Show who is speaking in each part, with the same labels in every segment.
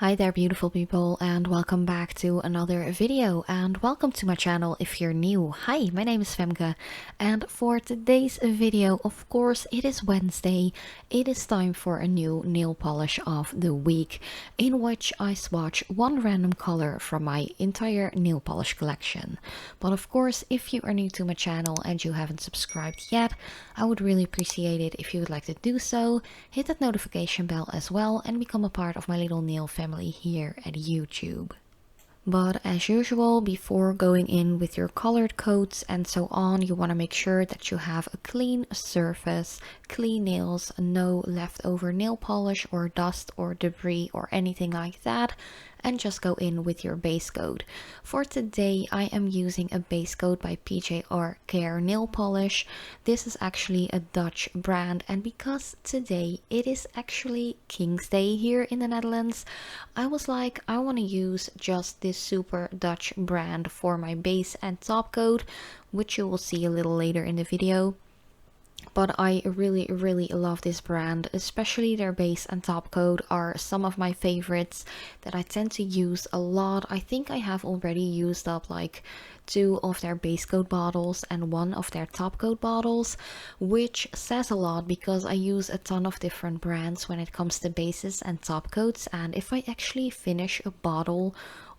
Speaker 1: Hi there beautiful people, and welcome back to another video, and welcome to my channel if you're new. Hi, my name is Femke, and for today's video, of course, it is Wednesday. It is time for a new nail polish of the week, in which I swatch one random color from my entire nail polish collection. But of course, if you are new to my channel and you haven't subscribed yet, I would really appreciate it if you would like to do so. Hit that notification bell as well and become a part of my little nail family here at YouTube. But as usual, before going in with your colored coats and so on, you want to make sure that you have a clean surface, clean nails, no leftover nail polish or dust or debris or anything like that, and just go in with your base coat. For today, I am using a base coat by PJR Care nail polish. This is actually a Dutch brand, and because today it is actually King's Day here in the Netherlands, I was like, I want to use just this super Dutch brand for my base and top coat, which you will see a little later in the video. But I really love this brand, especially their base and top coat are some of my favorites that I tend to use a lot. I think I have already used up like 2 of their base coat bottles and 1 of their top coat bottles, which says a lot because I use a ton of different brands when it comes to bases and top coats, and if I actually finish a bottle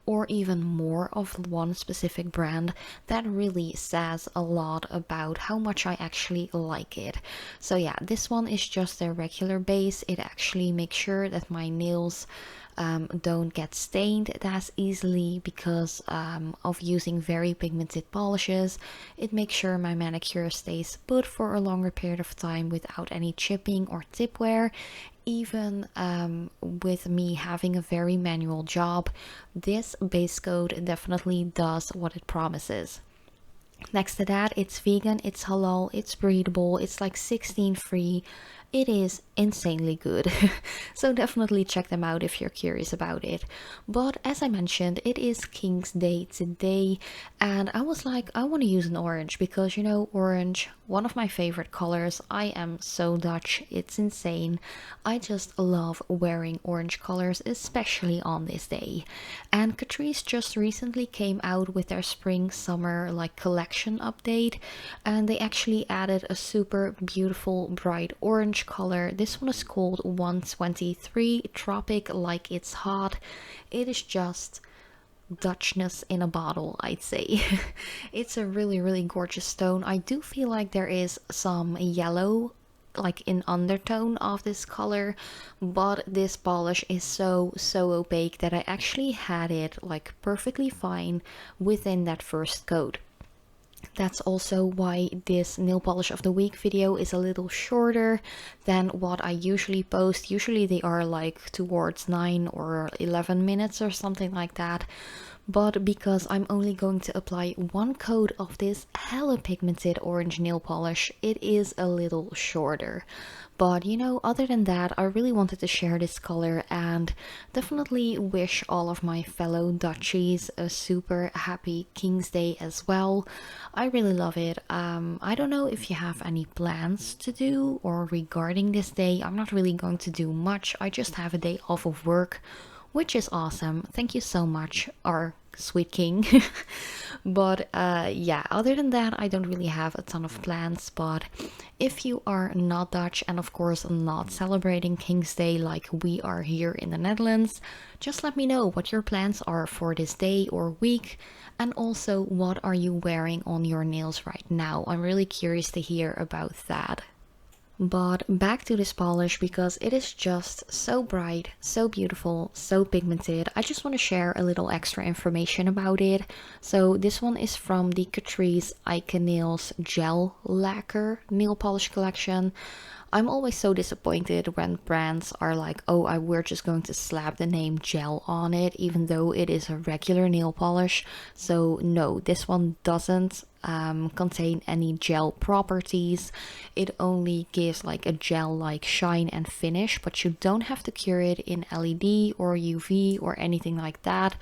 Speaker 1: or even more of one specific brand, that really says a lot about how much I actually like it. So yeah, this one is just a regular base. It actually makes sure that my nails don't get stained as easily because of using very pigmented polishes. It makes sure my manicure stays put for a longer period of time without any chipping or tip wear. Even with me having a very manual job, this base coat definitely does what it promises. Next to that, it's vegan, it's halal, it's breathable, it's like 16 free. It is insanely good. So definitely check them out if you're curious about it. But as I mentioned, it is King's Day today, and I was like, I want to use an orange because, you know, orange, one of my favorite colors. I am so Dutch, it's insane. I just love wearing orange colors, especially on this day. And Catrice just recently came out with their spring summer like collection update, and they actually added a super beautiful bright orange color. This one is called 123 Tropic, like it's hot. It is just Dutchness in a bottle, I'd say. It's a really gorgeous stone. I do feel like there is some yellow like in undertone of this color, but this polish is so opaque that I actually had it like perfectly fine within that first coat. That's also why this nail polish of the week video is a little shorter than what I usually post. Usually they are like towards 9 or 11 minutes or something like that. But because I'm only going to apply 1 coat of this hella pigmented orange nail polish, it is a little shorter. But you know, other than that, I really wanted to share this color and definitely wish all of my fellow Dutchies a super happy King's Day as well. I really love it. I don't know if you have any plans to do or regarding this day. I'm not really going to do much. I just have a day off of work, which is awesome. Thank you so much, our sweet king. But yeah, other than that, I don't really have a ton of plans. But if you are not Dutch and of course not celebrating King's Day like we are here in the Netherlands, just let me know what your plans are for this day or week, and also what are you wearing on your nails right now. I'm really curious to hear about that. But back to this polish because it is just so bright, so beautiful, so pigmented. I just want to share a little extra information about it. So this one is from the Catrice Icon Nails Gel Lacquer nail polish collection. I'm always so disappointed when brands are like, oh, we're just going to slap the name gel on it, even though it is a regular nail polish. So no, this one doesn't contain any gel properties. It only gives like a gel-like shine and finish, but you don't have to cure it in LED or UV or anything like that.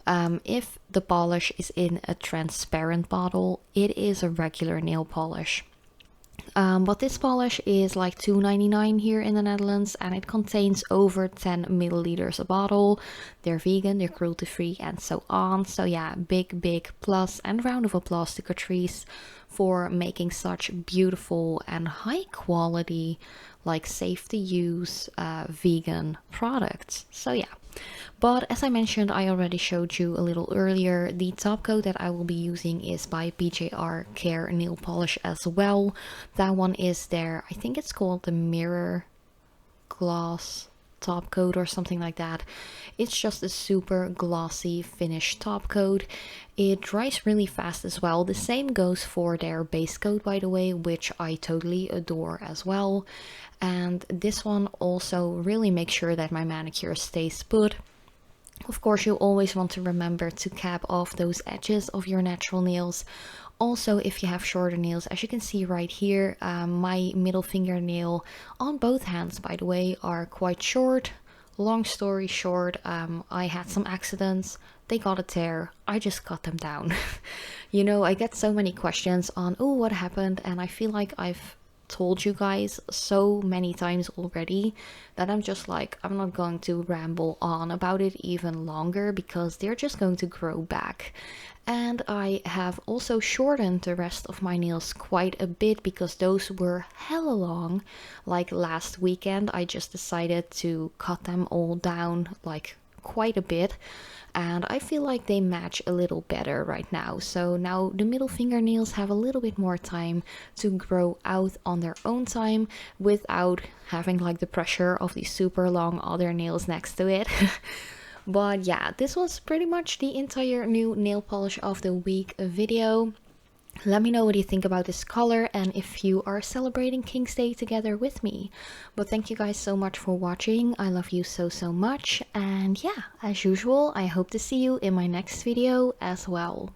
Speaker 1: If the polish is in a transparent bottle, it is a regular nail polish. But this polish is like $2.99 here in the Netherlands, and it contains over 10 milliliters a bottle. They're vegan, they're cruelty free, and so on. So yeah, big plus and round of applause to Catrice for making such beautiful and high quality, like safe to use vegan products. So yeah. But as I mentioned, I already showed you a little earlier, the top coat that I will be using is by PJR Care nail polish as well. That one is there, I think it's called the Mirror Gloss top coat or something like that. It's just a super glossy finish top coat. It dries really fast as well. The same goes for their base coat, by the way, which I totally adore as well. And this one also really makes sure that my manicure stays put. Of course, you always want to remember to cap off those edges of your natural nails. Also, if you have shorter nails, as you can see right here, my middle fingernail on both hands, by the way, are quite short. Long story short, I had some accidents. They got a tear. I just cut them down. You know, I get so many questions on, oh, what happened? And I feel like I've told you guys so many times already that I'm just like, I'm not going to ramble on about it even longer because they're just going to grow back. And I have also shortened the rest of my nails quite a bit because those were hella long. Like last weekend I just decided to cut them all down like quite a bit, and I feel like they match a little better right now. So now the middle fingernails have a little bit more time to grow out on their own time without having like the pressure of these super long other nails next to it. But yeah, this was pretty much the entire new nail polish of the week video. Let me know what you think about this color and if you are celebrating King's Day together with me. But thank you guys so much for watching. I love you so much. And yeah, as usual, I hope to see you in my next video as well.